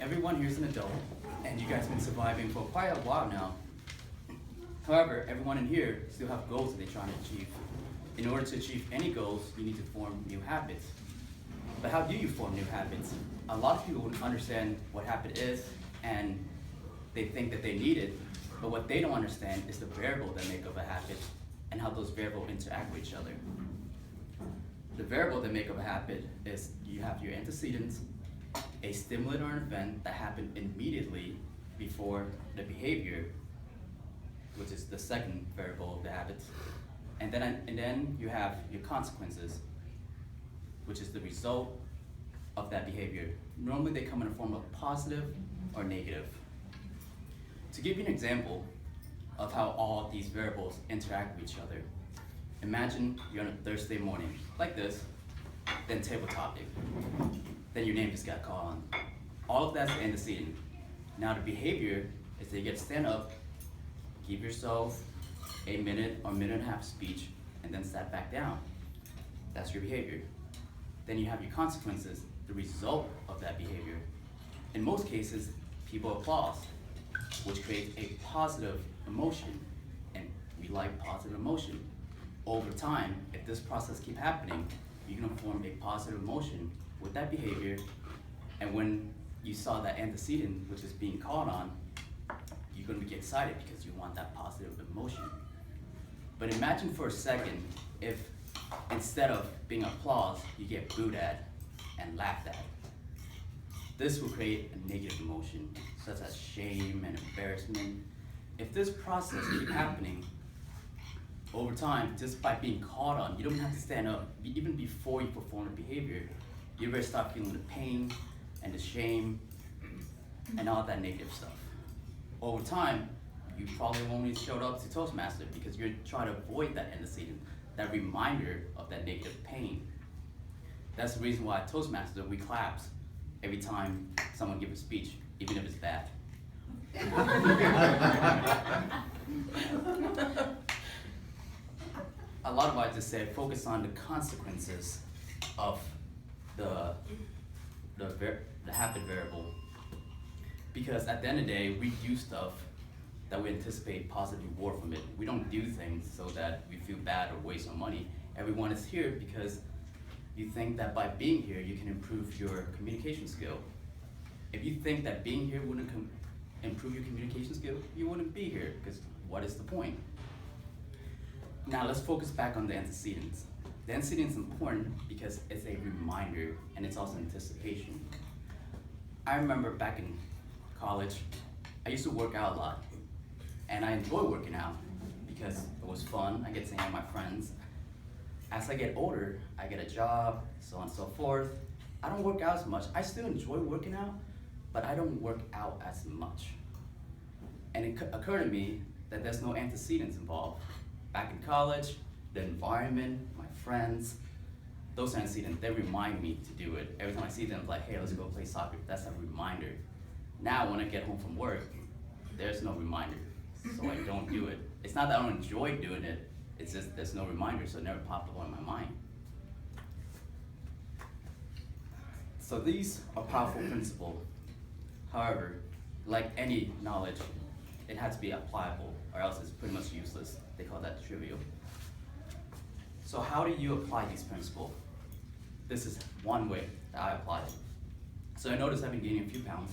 everyone here is an adult, and you guys have been surviving for quite a while now. However, everyone in here still have goals that they're trying to achieve. In order to achieve any goals, you need to form new habits. But how do you form new habits? A lot of people wouldn't understand what habit is, and they think that they need it, but what they don't understand is the variable that make up a habit and how those variables interact with each other. The variable that make up a habit is you have your antecedents, a stimulant or an event that happened immediately before the behavior, which is the second variable of the habit, and then you have your consequences, which is the result of that behavior. Normally they come in the form of positive or negative. To give you an example of how all these variables interact with each other, imagine you're on a Thursday morning, like this, then table topic, then your name just got called on. All of that's the antecedent. Now the behavior is that you get to stand up, give yourself a minute or minute and a half speech, and then sat back down. That's your behavior. Then you have your consequences, the result of that behavior. In most cases, people applaud, which creates a positive emotion, and we like positive emotion. Over time, if this process keeps happening, you're gonna form a positive emotion with that behavior, and when you saw that antecedent, which is being called on, you're gonna get excited because you want that positive emotion. But imagine for a second if instead of being applauded, you get booed at and laughed at. This will create a negative emotion, such as shame and embarrassment. If this process keeps happening over time, just by being called on, you don't have to stand up. Even before you perform the behavior, you already start feeling the pain and the shame and all that negative stuff. Over time, you probably only showed up to Toastmaster because you're trying to avoid that antecedent, that reminder of that negative pain. That's the reason why at Toastmaster we claps every time someone gives a speech, even if it's bad. A lot of what I just said focus on the consequences of the habit variable. Because at the end of the day, we do stuff that we anticipate positive reward from it. We don't do things so that we feel bad or waste our money. Everyone is here because you think that by being here, you can improve your communication skill. If you think that being here wouldn't improve your communication skill, you wouldn't be here, because what is the point? Now let's focus back on the antecedents. The antecedent is important because it's a reminder and it's also anticipation. I remember back in college, I used to work out a lot. And I enjoy working out because it was fun, I get to hang with my friends. As I get older, I get a job, so on and so forth. I don't work out as much. I still enjoy working out, but I don't work out as much. And it occurred to me that there's no antecedents involved. Back in college, the environment, my friends, those antecedents, they remind me to do it. Every time I see them, I'm like, hey, let's go play soccer. That's a reminder. Now, when I get home from work, there's no reminder, so I don't do it. It's not that I don't enjoy doing it, it's just there's no reminder, so it never popped up on my mind. So these are powerful principles. However, like any knowledge, it has to be applicable, or else it's pretty much useless. They call that trivial. So how do you apply these principles? This is one way that I apply it. So I noticed I've been gaining a few pounds.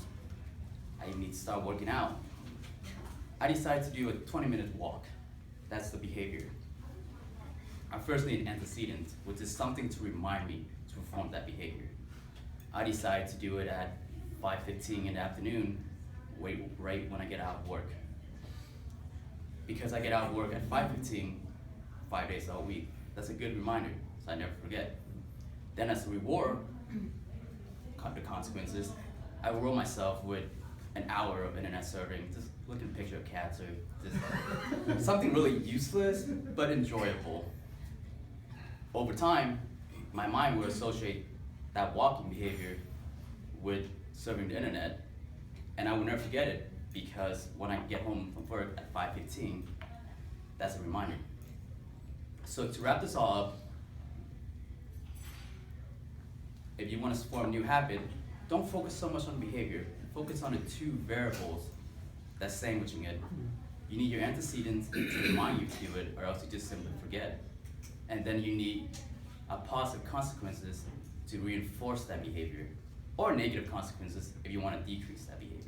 I need to start working out. I decided to do a 20-minute walk. That's the behavior. I first need an antecedent, which is something to remind me to perform that behavior. I decided to do it at 5:15 in the afternoon, right when I get out of work. Because I get out of work at 5:15, 5 days a week. That's a good reminder, so I never forget. Then as a reward, the consequences, I reward myself with an hour of internet surfing, just looking at a picture of cats or just something really useless but enjoyable. Over time, my mind will associate that walking behavior with surfing the internet, and I will never forget it because when I get home from work at 5:15, that's a reminder. So to wrap this all up, if you want to form a new habit, don't focus so much on behavior. Focus on the two variables that's sandwiching it. You need your antecedents to remind you to do it, or else you just simply forget. And then you need positive consequences to reinforce that behavior, or negative consequences if you want to decrease that behavior.